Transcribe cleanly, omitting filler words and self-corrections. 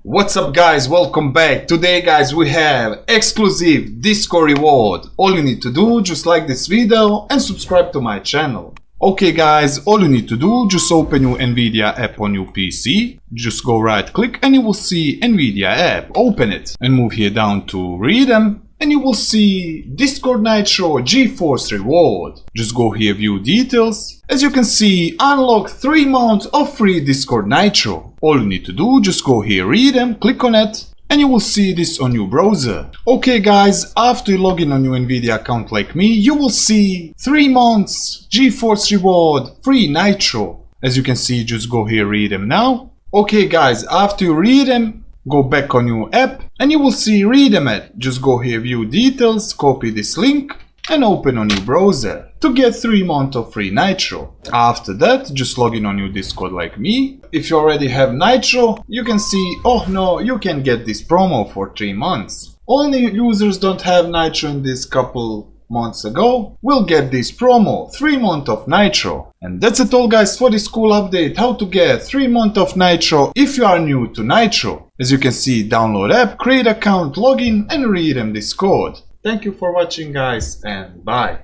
What's up guys, welcome back. Today guys we have exclusive Discord reward. All you need to do, just like this video and subscribe to my channel. Okay guys, all you need to do, just open your NVIDIA app on your PC. Just go right click and you will see NVIDIA app. Open it and move here down to redeem. And you will see Discord Nitro GeForce reward. Just go here view details. As you can see, unlock 3 months of free Discord Nitro. All you need to do, just go here redeem, click on it, and you will see this on your browser. Okay guys, after you log in on your NVIDIA account like me, you will see 3 months GeForce reward free Nitro. As you can see, just go here redeem now. Okay guys, after you redeem, go back on your app and you will see redeem it. Just go here view details, copy this link and open on your browser to get 3 months of free Nitro. After that, just log in on your Discord like me. If you already have Nitro, you can see, oh no, you can get this promo for 3 months. Only users don't have Nitro in this couple months ago will get this promo, 3 months of Nitro. And that's it all guys for this cool update how to get 3 months of Nitro if you are new to Nitro. As you can see, download app, create account, login and redeem this code. Thank you for watching guys and bye.